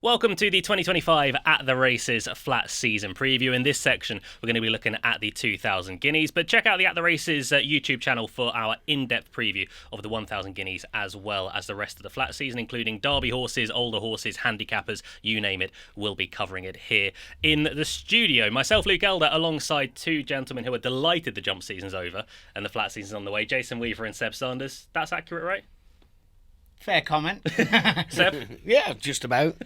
Welcome to the 2025 At the Races flat season preview. In this section, we're going to be looking at the 2000 Guineas, but check out the At the Races YouTube channel for our in-depth preview of the 1000 Guineas as well as the rest of the flat season, including Derby horses, older horses, handicappers, you name it. We'll be covering it here in the studio. Myself, Luke Elder, alongside two gentlemen who are delighted the jump season's over and the flat season's on the way, Jason Weaver and Seb Sanders. That's accurate, right? Fair comment. Seb? Yeah, just about.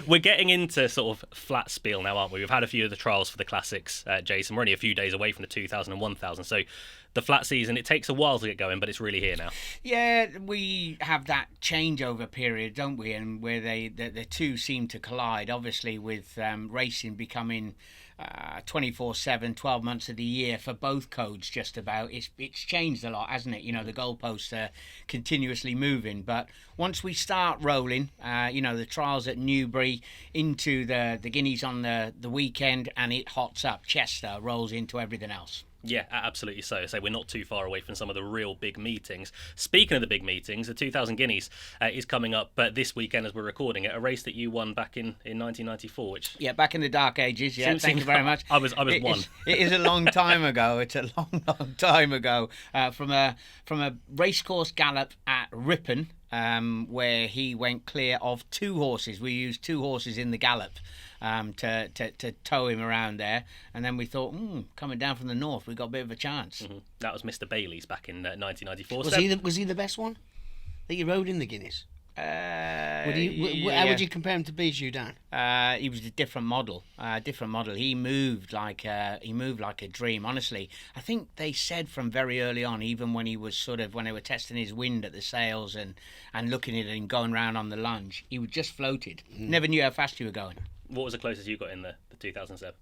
We're getting into sort of flat spiel now, aren't we? We've had a few of the trials for the classics, Jason. We're only a few days away from the 2000 and 1000. So the flat season, it takes a while to get going, but it's really here now. Yeah, we have that changeover period, don't we? And where the two seem to collide, obviously, with racing becoming 24/7, 12 months of the year for both codes just about. It's changed a lot, hasn't it? You know, the goalposts are continuously moving. But once we start rolling, the trials at Newbury into the Guineas on the weekend, and it hots up. Chester rolls into everything else. Yeah, absolutely so. So we're not too far away from some of the real big meetings. Speaking of the big meetings, the 2000 Guineas is coming up this weekend as we're recording it, a race that you won back in 1994. Which back in the dark ages. Yeah, thank you very much. I was one. It is a long time ago. It's a long time ago. From a racecourse gallop at Ripon, where he went clear of two horses. We used two horses in the gallop to tow him around there, and then we thought, coming down from the north, we got a bit of a chance. Mm-hmm. That was Mr. Bailey's back in 1994. Was he the best one that you rode in the Guineas? How would you compare him to Bijou Dan? He was a different model. He moved like a dream. Honestly, I think they said from very early on, even when he was when they were testing his wind at the sails and looking at him going round on the lunge, he just floated. Never knew how fast you were going. What was the closest you got in the 2007?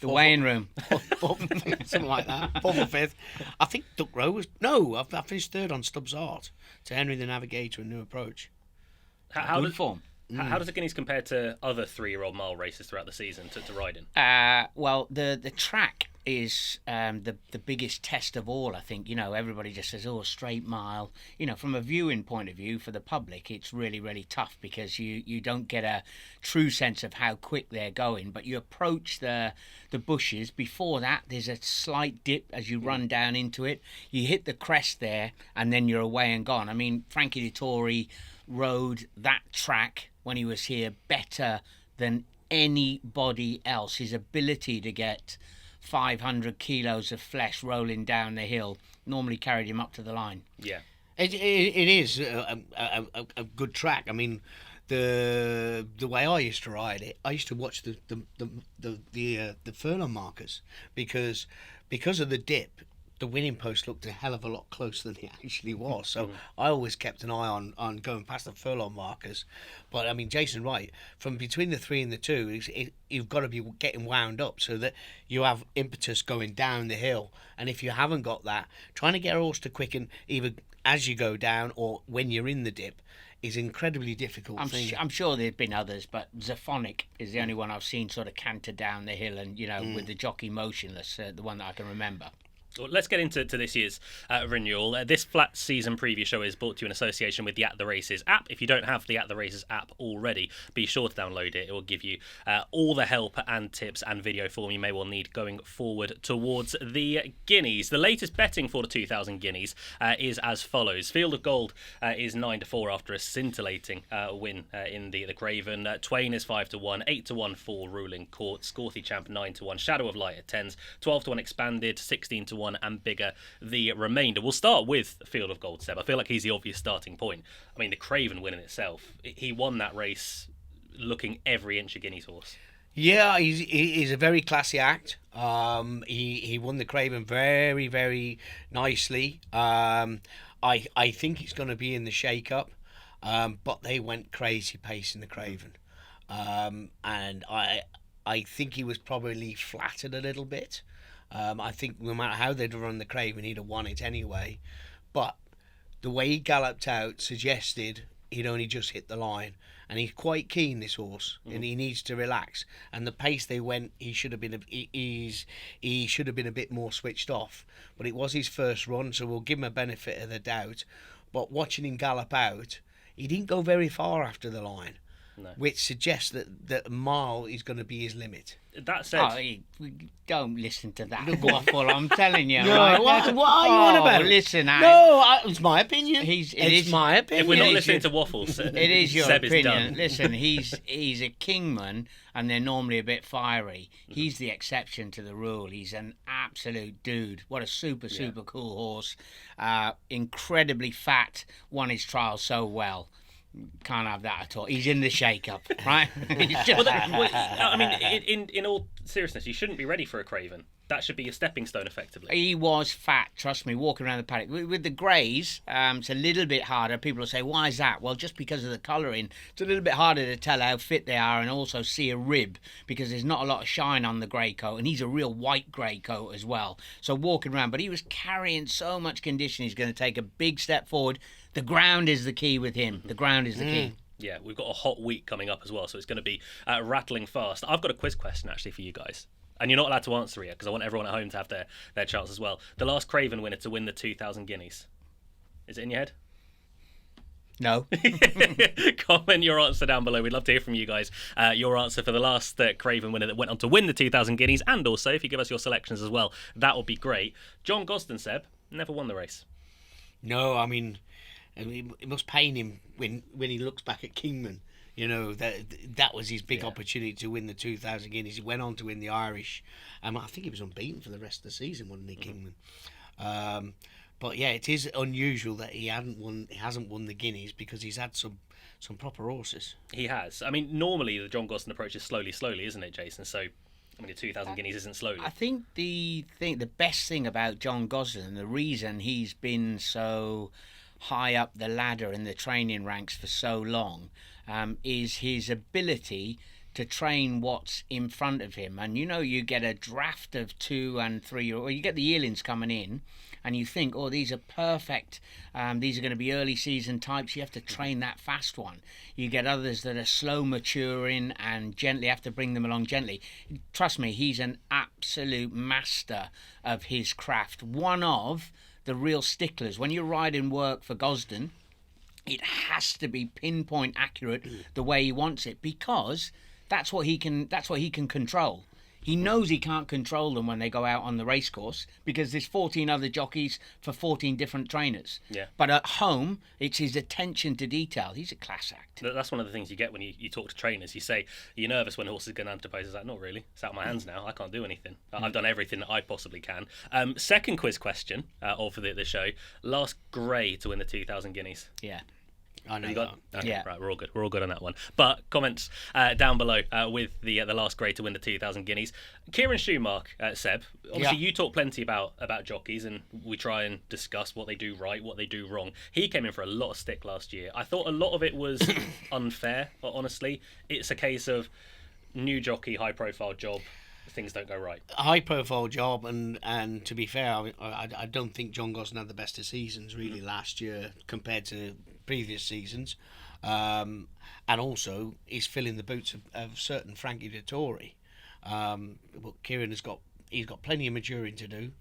The weighing room. Something like that. Fourth or fifth. I think Duck Row was... No, I finished third on Stubbs Art to Henry the Navigator and New Approach. How does the Guineas compare to other 3-year-old mile races throughout the season to ride in? Well, the track is the biggest test of all, I think. You know, everybody just says, a straight mile. You know, from a viewing point of view, for the public, it's really, really tough because you don't get a true sense of how quick they're going. But you approach the bushes. Before that, there's a slight dip as you run down into it. You hit the crest there, and then you're away and gone. I mean, Frankie Dettori rode that track when he was here better than anybody else. His ability to get 500 kilos of flesh rolling down the hill normally carried him up to the line. Yeah, it is a good track. I mean, the way I used to ride it, I used to watch the furlong markers because of the dip. The winning post looked a hell of a lot closer than it actually was. So I always kept an eye on going past the furlong markers. But, I mean, Jason, right, from between the 3 and the 2, you've got to be getting wound up so that you have impetus going down the hill. And if you haven't got that, trying to get a horse to quicken either as you go down or when you're in the dip is incredibly difficult. I'm sure there've been others, but Zaphonic is the only one I've seen sort of canter down the hill and, with the jockey motionless, the one that I can remember. Well, let's get into this year's renewal. This flat season preview show is brought to you in association with the At the Races app. If you don't have the At the Races app already, be sure to download it. It will give you all the help and tips and video form you may well need going forward towards the Guineas. The latest betting for the 2000 Guineas is as follows. Field of Gold is 9-4 after a scintillating win in the Craven. Twain is 5-1, 8-1 for Ruling Court. Scorthy Champ 9-1, Shadow of Light at 10s, 12-1 Expanded, 16-1 and bigger the remainder. We'll start with Field of Gold, Seb. I feel like he's the obvious starting point. I mean, the Craven win in itself, he won that race looking every inch a Guineas horse. Yeah, he's a very classy act. He won the Craven very, very nicely. I think he's going to be in the shake-up, but they went crazy pace in the Craven. And I think he was probably flattered a little bit. I think no matter how they'd run the Craven, he'd have won it anyway. But the way he galloped out suggested he'd only just hit the line. And he's quite keen, this horse, and he needs to relax. And the pace they went, he should have been a bit more switched off. But it was his first run, so we'll give him a benefit of the doubt. But watching him gallop out, he didn't go very far after the line. No. which suggests that a mile is going to be his limit. That said, Don't listen to that waffle. I'm telling you. No, right? what are you on about? Listen, It's my opinion. It's my opinion. if we're not listening to waffles, it is your Seb is opinion. done. Listen, he's a kingman, and they're normally a bit fiery. Mm-hmm. He's the exception to the rule. He's an absolute dude. What a super cool horse. Incredibly fat. Won his trial so well. Can't have that at all. He's in the shake-up, right? I mean, in all seriousness, you shouldn't be ready for a Craven. That should be a stepping stone, effectively. He was fat, trust me, walking around the paddock. With the greys, it's a little bit harder. People will say, why is that? Well, just because of the colouring. It's a little bit harder to tell how fit they are and also see a rib because there's not a lot of shine on the grey coat, and he's a real white grey coat as well. So walking around, but he was carrying so much condition, he's going to take a big step forward. The ground is the key with him. The ground is the key. Yeah, we've got a hot week coming up as well, so it's going to be rattling fast. I've got a quiz question, actually, for you guys. And you're not allowed to answer it because I want everyone at home to have their chance as well. The last Craven winner to win the 2,000 guineas. Is it in your head? No. Comment your answer down below. We'd love to hear from you guys. Your answer for the last Craven winner that went on to win the 2,000 guineas, and also if you give us your selections as well, that would be great. John Gosden, Seb, never won the race. No, I mean, it must pain him when he looks back at Kingman. You know, that was his big opportunity to win the 2,000 guineas. He went on to win the Irish. I think he was unbeaten for the rest of the season, wasn't he, Kingman? But yeah, it is unusual that he hasn't won the guineas because he's had some proper horses. He has. I mean, normally the John Gosden approach is slowly, isn't it, Jason? So, I mean, the 2,000 guineas isn't slowly. I think the best thing about John Gosden, and the reason he's been so high up the ladder in the training ranks for so long, is his ability to train what's in front of him. And you get a draft of 2 and 3, or you get the yearlings coming in, and you think, oh, these are perfect. These are going to be early season types. You have to train that fast one. You get others that are slow maturing and gently have to bring them along gently. Trust me, he's an absolute master of his craft. One of the real sticklers. When you're riding work for Gosden, it has to be pinpoint accurate the way he wants it, because that's what he can control. He knows he can't control them when they go out on the racecourse because there's 14 other jockeys for 14 different trainers. Yeah. But at home, it's his attention to detail. He's a class act. That's one of the things you get when you talk to trainers. You say, you're nervous when horses go down to pace. It's like, not really. It's out of my hands now. I can't do anything. I've done everything that I possibly can. Second quiz question of the show. Last grey to win the 2,000 guineas. Yeah. I know. Okay, Yeah. Right, we're all good. We're all good on that one. But comments down below with the last grey to win the 2,000 guineas. Kieran Schumacher, Seb. Obviously, you talk plenty about jockeys, and we try and discuss what they do right, what they do wrong. He came in for a lot of stick last year. I thought a lot of it was unfair. But honestly, it's a case of new jockey, high profile job. Things don't go right. A high profile job, and to be fair, I don't think John Gosden had the best of seasons really last year compared to previous seasons, and also he's filling the boots of certain Frankie Dettori. But Kieran he's got plenty of maturing to do,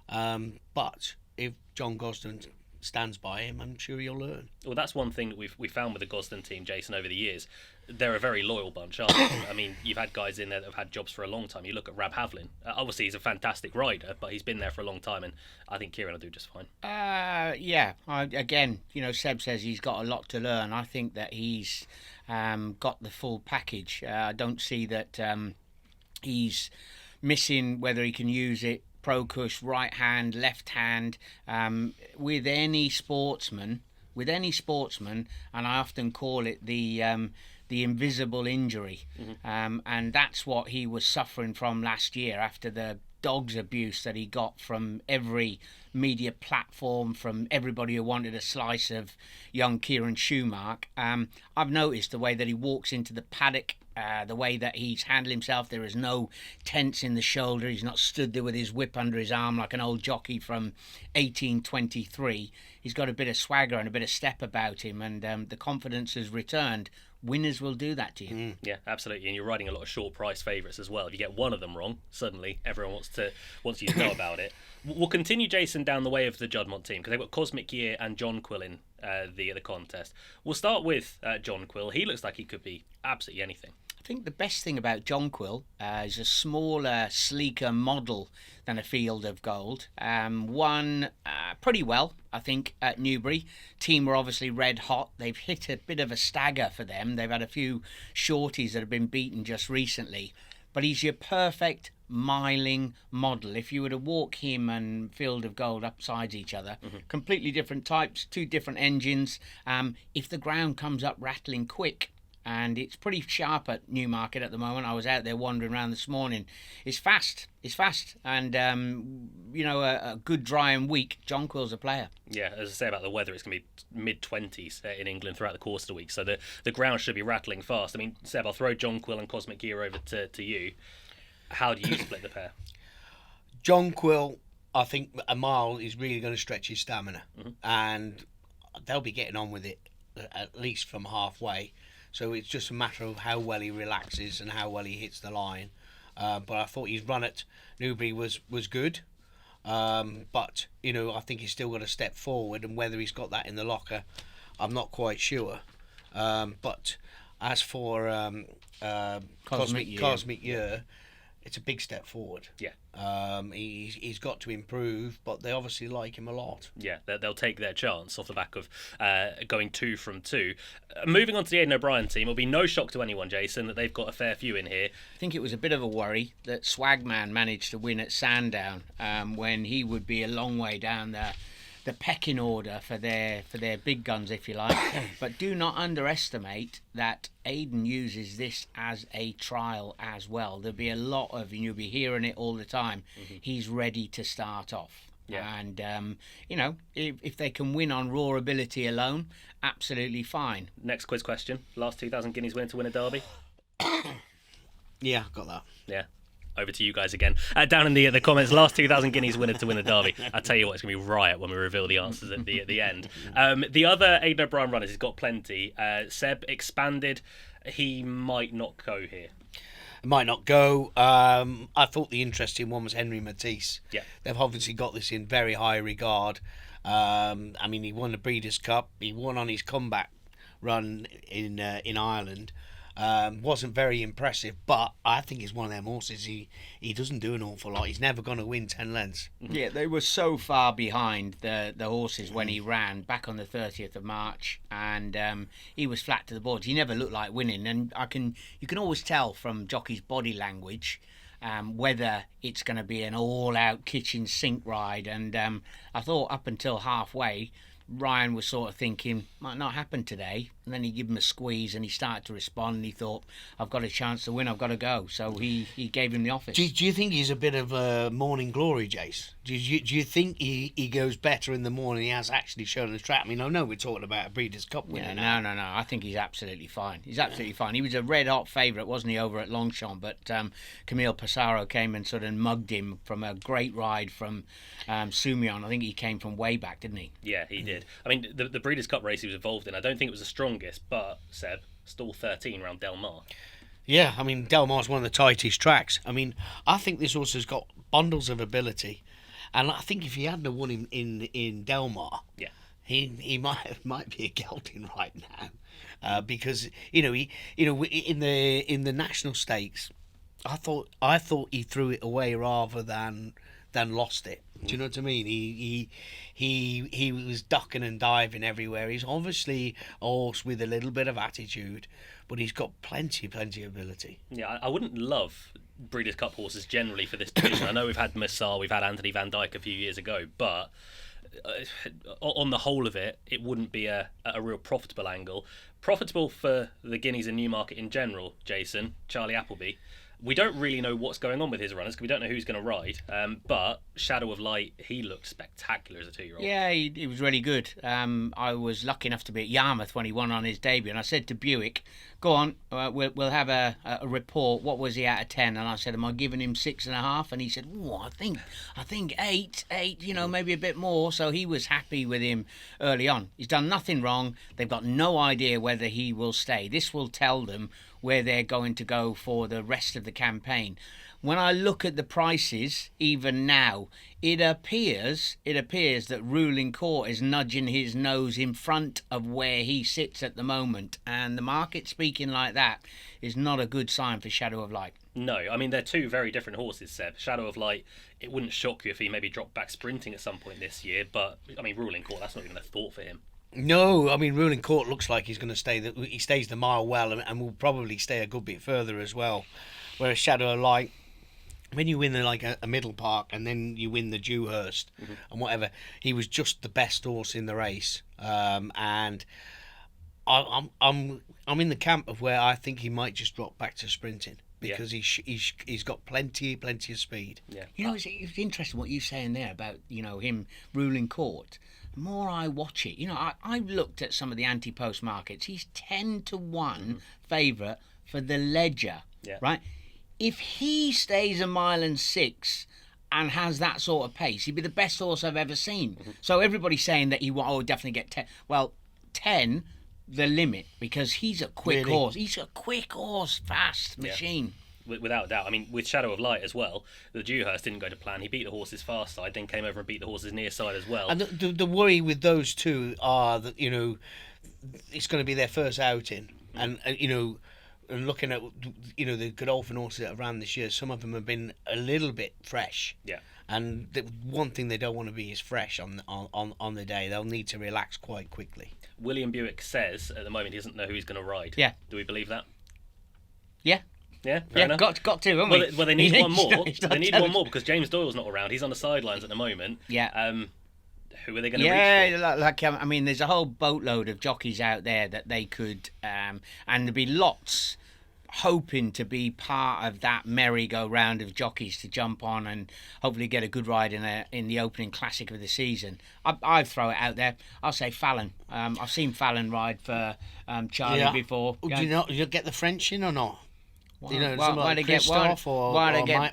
but if John Gosden stands by him, I'm sure he'll learn. Well, that's one thing that we found with the Gosden team, Jason, over the years. They're a very loyal bunch, aren't they? I mean, you've had guys in there that have had jobs for a long time. You look at Rab Havlin. Obviously, he's a fantastic rider, but he's been there for a long time, and I think Kieran will do just fine. Yeah. Again, Seb says he's got a lot to learn. I think that he's got the full package. I don't see that he's missing whether he can use it pro-cush, right hand, left hand, with any sportsman, and I often call it the invisible injury. And that's what he was suffering from last year after the dog's abuse that he got from every media platform, from everybody who wanted a slice of young Kieran Schumacher. I've noticed the way that he walks into the paddock, the way that he's handled himself. There is no tense in the shoulder. He's not stood there with his whip under his arm like an old jockey from 1823. He's got a bit of swagger and a bit of step about him, and the confidence has returned winners will do that to you. Yeah, absolutely. And you're riding a lot of short price favourites as well. If you get one of them wrong, suddenly everyone wants you to know about it. We'll continue, Jason, down the way of the Juddmonte team because they've got Cosmic Year and John Quill in the contest. We'll start with John Quill. He looks like he could be absolutely anything. I think the best thing about John Quill is a smaller, sleeker model than a Field of Gold. Won pretty well, I think, at Newbury. Team were obviously red hot. They've hit a bit of a stagger for them. They've had a few shorties that have been beaten just recently. But he's your perfect miling model. If you were to walk him and Field of Gold upsides each other, completely different types, 2 different engines. If the ground comes up rattling quick, and it's pretty sharp at Newmarket at the moment. I was out there wandering around this morning. It's fast. And, a good drying week, John Quill's a player. Yeah, as I say about the weather, it's going to be mid-20s in England throughout the course of the week. So the ground should be rattling fast. I mean, Seb, I'll throw John Quill and Cosmic Gear over to you. How do you split the pair? John Quill, I think a mile is really going to stretch his stamina. And they'll be getting on with it at least from halfway. So it's just a matter of how well he relaxes and how well he hits the line. But I thought his run at Newbury was good. But, I think he's still got to step forward, and whether he's got that in the locker, I'm not quite sure. But as for Cosmic Year, it's a big step forward. Yeah. He's got to improve, but they obviously like him a lot. Yeah, they'll take their chance off the back of going 2 from 2. Moving on to the Aidan O'Brien team, it'll be no shock to anyone, Jason, that they've got a fair few in here. I think it was a bit of a worry that Swagman managed to win at Sandown when he would be a long way down the pecking order for their big guns, if you like. But do not underestimate that Aidan uses this as a trial as well. There'll be a lot of, and you'll be hearing it all the time, he's ready to start off. Yeah. And, if they can win on raw ability alone, absolutely fine. Next quiz question. Last 2,000 guineas winner to win a derby? Yeah, got that. Yeah. Over to you guys again. Down in the comments, last 2,000 guineas winner to win a derby. I tell you what, it's going to be riot when we reveal the answers at the end. The other Aidan O'Brien runners, he's got plenty. Seb expanded. He might not go here. Might not go. I thought the interesting one was Henry Matisse. Yeah. They've obviously got this in very high regard. He won the Breeders' Cup. He won on his comeback run in Ireland. Wasn't very impressive, but I think he's one of them horses. He doesn't do an awful lot. He's never going to win 10 lengths. Yeah, they were so far behind the horses when he ran back on the 30th of March, and he was flat to the boards. He never looked like winning, and you can always tell from jockey's body language whether it's going to be an all-out kitchen sink ride. And I thought up until halfway, Ryan was sort of thinking, might not happen today. And then he gave him a squeeze and he started to respond. And he thought, I've got a chance to win, I've got to go. So he gave him the office. Do you think he's a bit of a morning glory, Jace? Do you think he goes better in the morning? He has actually shown the track. I mean, I know we're talking about a Breeders' Cup winner now. No. I think he's absolutely fine. He's absolutely fine. He was a red-hot favourite, wasn't he, over at Longchamp? But Camille Passaro came and sort of mugged him from a great ride from Sumion. I think he came from way back, didn't he? Yeah, he did. I mean, the Breeders' Cup race he was involved in, I don't think it was the strongest, but, Seb, stall 13 around Del Mar. Yeah, I mean, Del Mar's one of the tightest tracks. I mean, I think this horse has got bundles of ability. And I think if he hadn't won him in Del Mar, yeah, he might be a gelding right now, because he in the national stakes, I thought he threw it away rather than lost it. Do you know what I mean? He was ducking and diving everywhere. He's obviously a horse with a little bit of attitude, but he's got plenty of ability. Yeah, I wouldn't love Breeders' Cup horses generally for this division. I know we've had Massar, we've had Anthony Van Dyke a few years ago, but on the whole of it, it wouldn't be a real profitable angle. Profitable for the Guineas and Newmarket in general, Jason, Charlie Appleby. We don't really know what's going on with his runners because we don't know who's going to ride. But Shadow of Light, he looked spectacular as a 2-year-old. Yeah, he was really good. I was lucky enough to be at Yarmouth when he won on his debut, and I said to Buick, "Go on, we'll have a report. What was he out of 10? And I said, am I giving him 6.5? And he said, oh, I think 8, maybe a bit more. So he was happy with him early on. He's done nothing wrong. They've got no idea whether he will stay. This will tell them where they're going to go for the rest of the campaign. When I look at the prices, even now, it appears that Ruling Court is nudging his nose in front of where he sits at the moment. And the market speaking like that is not a good sign for Shadow of Light. No, I mean, they're two very different horses, Seb. Shadow of Light, it wouldn't shock you if he maybe dropped back sprinting at some point this year. But, I mean, Ruling Court, that's not even a thought for him. No, I mean, Ruling Court looks like he's going to stay. He stays the mile well and will probably stay a good bit further as well. Whereas Shadow of Light, when you win a middle park and then you win the Dewhurst and whatever, he was just the best horse in the race. And I'm in the camp of where I think he might just drop back to sprinting because he's got plenty of speed. Yeah, it's interesting what you're saying there about him Ruling Court. The more I watch it, I've looked at some of the anti-post markets. He's 10-1 favourite for the Ledger, right? If he stays 1.6 miles and has that sort of pace, he'd be the best horse I've ever seen. So everybody's saying that he will definitely get 10. Well, 10, the limit, because he's a quick horse. He's a quick horse, fast machine. Without doubt. I mean, with Shadow of Light as well, the Dewhurst didn't go to plan. He beat the horse's far side, then came over and beat the horse's near side as well. And the worry with those two are that, it's going to be their first outing. And and looking at the Godolphin horses that have ran this year, some of them have been a little bit fresh. Yeah. And the one thing they don't want to be is fresh on the day. They'll need to relax quite quickly. William Buick says at the moment he doesn't know who he's going to ride. Yeah. Do we believe that? Yeah. Yeah. Fair enough. Got to, haven't we? Well, they need one more. They need one more because James Doyle's not around. He's on the sidelines at the moment. Yeah. Who are they going to reach for? I mean, there's a whole boatload of jockeys out there that they could, and there'd be lots hoping to be part of that merry-go-round of jockeys to jump on and hopefully get a good ride in the opening classic of the season. I'd throw it out there. I'll say Fallon. I've seen Fallon ride for Charlie before. Do you get the French in or not? Why Christophe or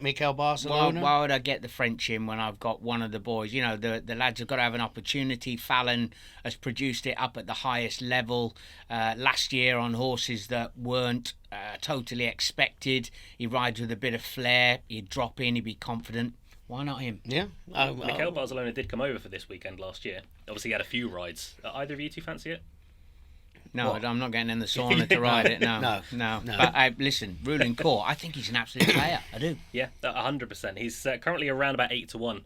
Mikel Barcelona? Why would I get the French in when I've got one of the boys? The lads have got to have an opportunity. Fallon has produced it up at the highest level last year on horses that weren't totally expected. He rides with a bit of flair. He'd drop in, he'd be confident. Why not him? Yeah. Mikel Barcelona did come over for this weekend last year. Obviously, he had a few rides. Either of you two fancy it? No, What? I'm not getting in the sauna to ride it. No. But listen, Ruling Court, I think he's an absolute player. I do. Yeah, 100%. He's currently around about 8-1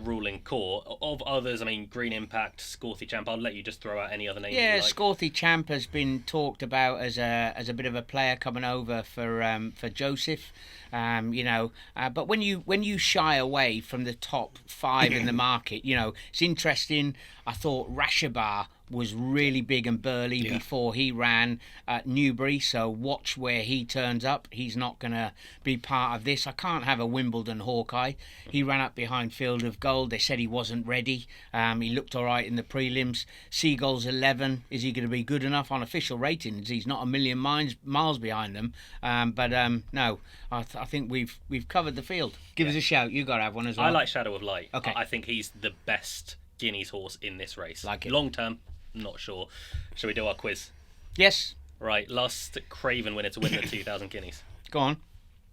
Ruling Court. Of others, I mean, Green Impact, Scorthy Champ. I'll let you just throw out any other names. Yeah, you like. Scorthy Champ has been talked about as a bit of a player coming over for Joseph. But when you shy away from the top 5 in the market, it's interesting. I thought Rashabar was really big and burly before he ran at Newbury, so watch where he turns up. He's not going to be part of this. I can't have a Wimbledon Hawkeye. He ran up behind Field of Gold. They said he wasn't ready. He looked all right in the prelims. Seagull's 11. Is he going to be good enough on official ratings? He's not a million miles behind them. No, I think we've covered the field. Give us a shout. You got to have one as well. I like Shadow of Light. Okay. I think he's the best Guineas horse in this race. Like it. Long term, not sure. Shall we do our quiz? Yes. Right, last Craven winner to win the 2,000 Guineas. Go on.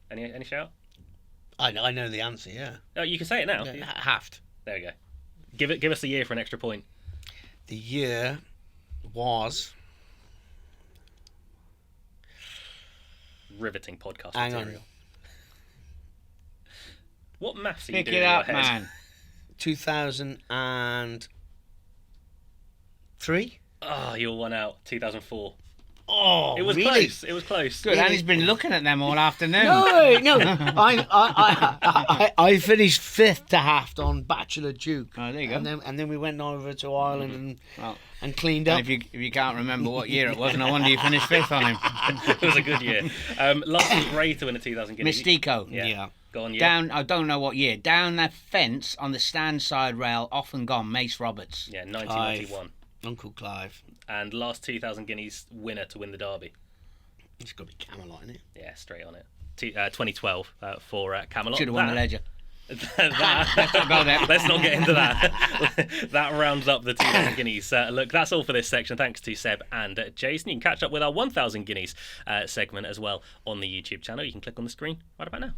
Any shout? I know the answer, yeah. Oh, you can say it now. Haft. There we go. Give us a year for an extra point. The year was... Riveting podcast Hang material. on. What maths are you Pick doing it in up, your head? man. 2003? Oh, you're one out. 2004. Oh, It was really? close. It was close. Good, and he's been looking at them all afternoon. No. I finished 5th to Haft on Bachelor Duke. Oh, there you go. And then we went over to Ireland Well, and cleaned and up. if you can't remember what year it was, no wonder you finished 5th on him. It was a good year. Last Grey to win the 2,000 Guineas. Mystico. Yeah. Go on, yeah. Down, I don't know what year. Down that fence on the stand side rail, off and gone, Mace Roberts. Yeah, 1991. Uncle Clive. And last 2,000 Guineas winner to win the Derby. It's got to be Camelot, isn't it? Yeah, straight on it. 2012 for Camelot. Should have won the Ledger. Let's not go there. Let's not get into that. That rounds up the 2,000 guineas. Look, that's all for this section. Thanks to Seb and Jason. You can catch up with our 1,000 guineas segment as well on the YouTube channel. You can click on the screen right about now.